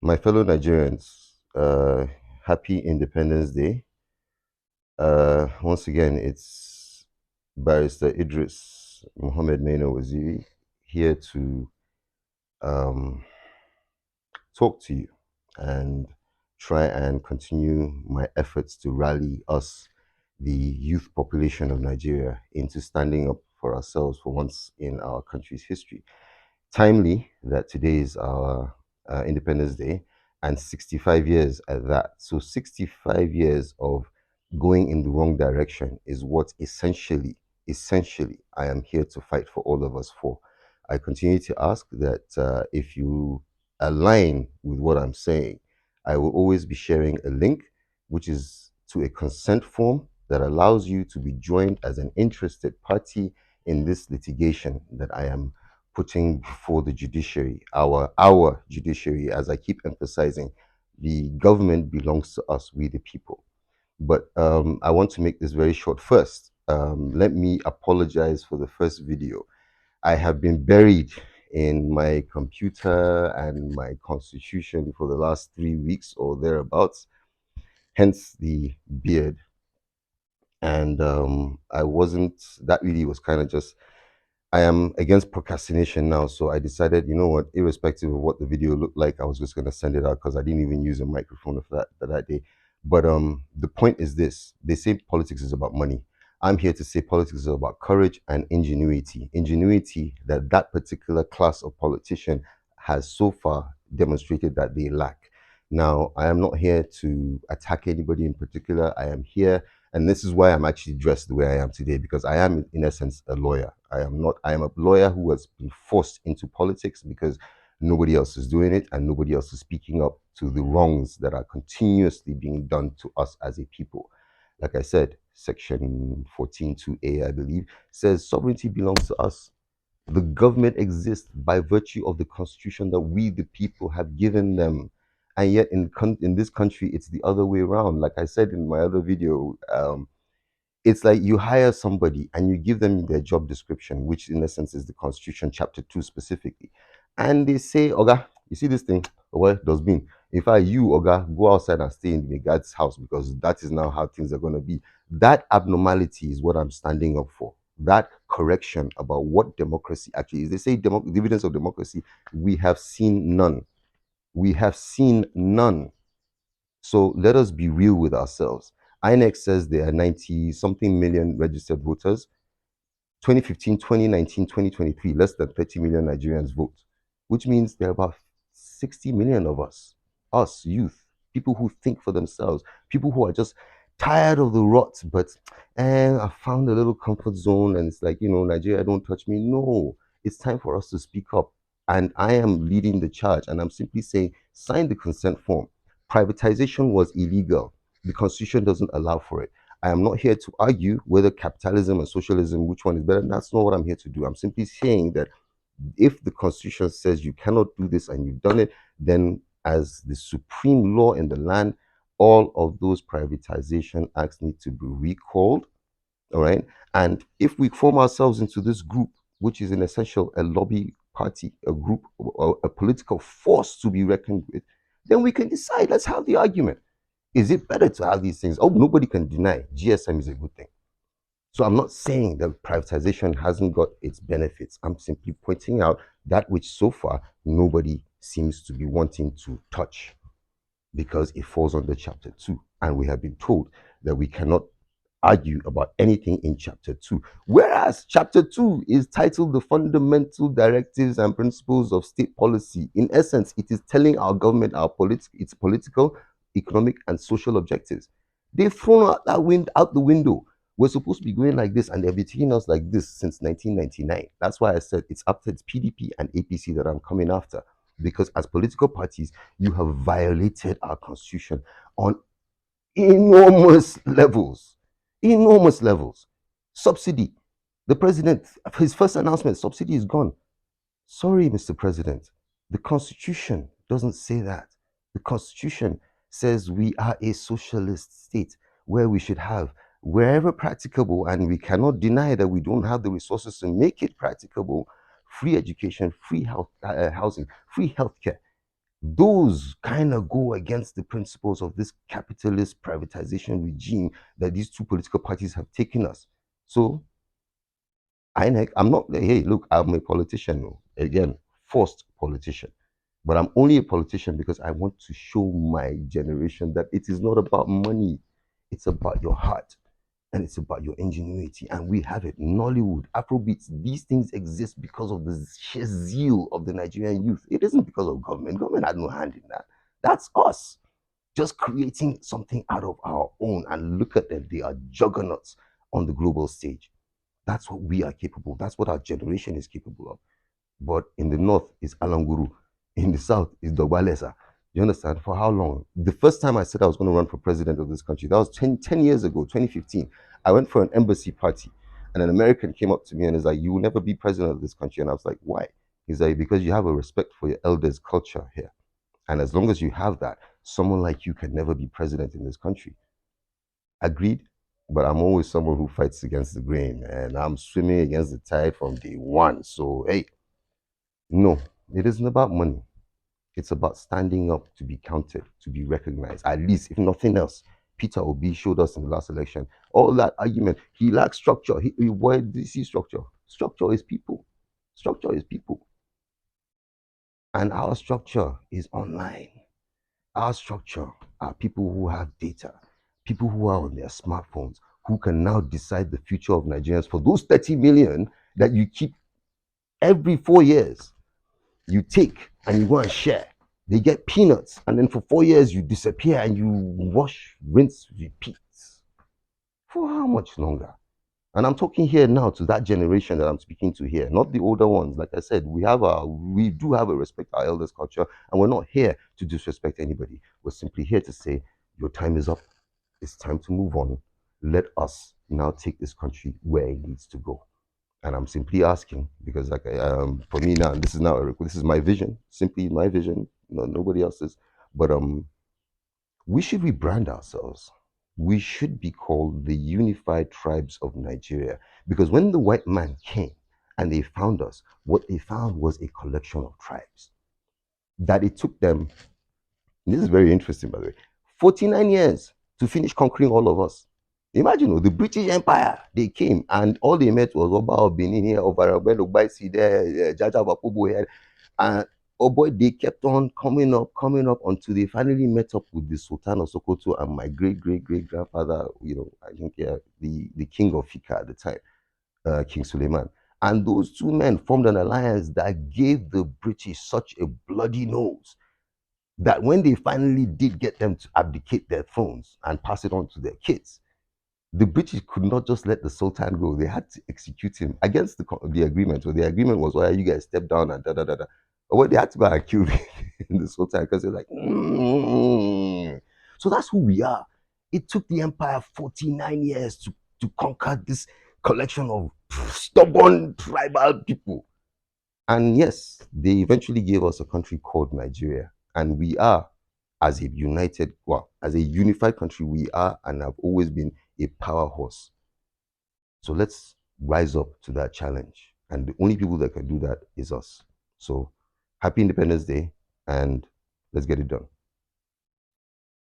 My fellow Nigerians, happy Independence Day. Once again, it's Barrister Idris Mohammed Maino Waziri here to um, talk to you and try and continue my efforts to rally us, the youth population of Nigeria, into standing up for ourselves for once in our country's history. Timely that today is our Independence Day and 65 years at that. So 65 years of going in the wrong direction is what essentially, I am here to fight for all of us for. I continue to ask that if you align with what I'm saying, I will always be sharing a link, which is to a consent form that allows you to be joined as an interested party in this litigation that I am putting before the judiciary, our judiciary, as I keep emphasizing, the government belongs to us, we the people. But I want to make this very short first. Let me apologize for the first video. I have been buried in my computer and my constitution for the last 3 weeks or thereabouts, hence the beard. And I wasn't, that really was kind of just I am against procrastination now, so I decided, you know what, irrespective of what the video looked like, I was just gonna send it out because I didn't even use a microphone for that day. But the point is this: they say politics is about money. I'm here to say politics is about courage and ingenuity. Ingenuity that that particular class of politician has so far demonstrated that they lack. Now, I am not here to attack anybody in particular. I am here and this is why I'm actually dressed the way I am today, because I am, in essence, a lawyer. I am not, I am a lawyer who has been forced into politics because nobody else is doing it and nobody else is speaking up to the wrongs that are continuously being done to us as a people. Like I said, Section 14(2)(a), I believe, says sovereignty belongs to us. The government exists by virtue of the constitution that we, the people, have given them. And yet, in this country, it's the other way around. Like I said in my other video, it's like you hire somebody and you give them their job description, which in essence is the Constitution, Chapter 2 specifically. And they say, Oga, you see this thing? Well, dustbin. In fact, you, Oga, go outside and stay in the guard's house because that is now how things are going to be. That abnormality is what I'm standing up for. That correction about what democracy actually is. They say dividends of democracy. We have seen none. We have seen none. So let us be real with ourselves. INEC says there are 90 something million registered voters. 2015, 2019, 2023, less than 30 million Nigerians vote, which means there are about 60 million of us youth, people who think for themselves, people who are just tired of the rot, but I found a little comfort zone and it's like, Nigeria, don't touch me. No, it's time for us to speak up. And I am leading the charge and I'm simply saying, sign the consent form. Privatization was illegal. The constitution doesn't allow for it. I am not here to argue whether capitalism and socialism, which one is better. That's not what I'm here to do. I'm simply saying that if the constitution says you cannot do this and you've done it, then as the supreme law in the land, all of those privatization acts need to be recalled. All right. And if we form ourselves into this group, which is in essential a lobby party, a group, or a political force to be reckoned with, then we can decide. Let's have the argument. Is it better to have these things? Oh, nobody can deny GSM is a good thing. So I'm not saying that privatization hasn't got its benefits. I'm simply pointing out that which so far nobody seems to be wanting to touch because it falls under chapter 2. And we have been told that we cannot argue about anything in chapter 2. Whereas chapter 2 is titled The Fundamental Directives and Principles of State Policy. In essence, it is telling our government its political, economic, and social objectives. They've thrown out the window. We're supposed to be going like this, and they've been treating us like this since 1999. That's why I said it's after it's PDP and APC that I'm coming after. Because as political parties, you have violated our constitution on enormous levels. Enormous levels. Subsidy. The president, his first announcement, subsidy is gone. Sorry, Mr. President. The Constitution doesn't say that. The Constitution says we are a socialist state where we should have, wherever practicable, and we cannot deny that we don't have the resources to make it practicable, free education, free health, housing, free healthcare. those kind of go against the principles of this capitalist privatization regime that these two political parties have taken us. So INEC, I'm not, hey, look, I'm a politician, no. Again, forced politician. But I'm only a politician because I want to show my generation that it is not about money. It's about your heart and it's about your ingenuity. And we have it. Nollywood, Afrobeats, these things exist because of the sheer zeal of the Nigerian youth. It isn't because of government. Government had no hand in that. That's us just creating something out of our own. And look at them. They are juggernauts on the global stage. That's what we are capable. That's what our generation is capable of. But in the north is Alanguru. In the south is Dogbalesa. You understand? For how long? The first time I said I was going to run for president of this country, that was 10 years ago, 2015. I went for an embassy party, and an American came up to me and is like, "You will never be president of this country." And I was like, "Why?" He's like, "Because you have a respect for your elders' culture here. And as long as you have that, someone like you can never be president in this country." Agreed? But I'm always someone who fights against the grain, and I'm swimming against the tide from day one. So, hey, no, it isn't about money. It's about standing up to be counted, to be recognized. At least, if nothing else, Peter Obi showed us in the last election. All that argument, he lacks structure. Where did he see structure? Structure is people. Structure is people. And our structure is online. Our structure are people who have data, people who are on their smartphones, who can now decide the future of Nigerians for those 30 million that you keep every 4 years. You take and you go and share. They get peanuts, and then for 4 years you disappear and you wash, rinse, repeat. For how much longer? And I'm talking here now to that generation that I'm speaking to here, not the older ones. Like I said, we do have a respect our elders' culture, and we're not here to disrespect anybody. We're simply here to say your time is up. It's time to move on. Let us now take this country where it needs to go. And I'm simply asking because, like, for me now, this is my vision, simply my vision, nobody else's. But we should rebrand ourselves. We should be called the Unified Tribes of Nigeria because when the white man came and they found us, what they found was a collection of tribes that it took them. This is very interesting, by the way. 49 years to finish conquering all of us. Imagine the British Empire, they came and all they met was Oba of Benin here, Oba Ogbaisi there, Jaja Wapobo here. And oh boy, they kept on coming up until they finally met up with the Sultan of Sokoto and my great grandfather, I think the king of Fika at the time, King Suleiman. And those two men formed an alliance that gave the British such a bloody nose that when they finally did get them to abdicate their thrones and pass it on to their kids, the British could not just let the Sultan go. They had to execute him against the agreement. So the agreement was, "Why you guys step down and da da da da." Well, they had to go and kill the Sultan because they're like, mm. So that's who we are. It took the empire 49 years to conquer this collection of stubborn tribal people. And yes, they eventually gave us a country called Nigeria. And we are, as a unified country, we are and have always been a power horse. So let's rise up to that challenge. And the only people that can do that is us. So happy Independence Day and let's get it done.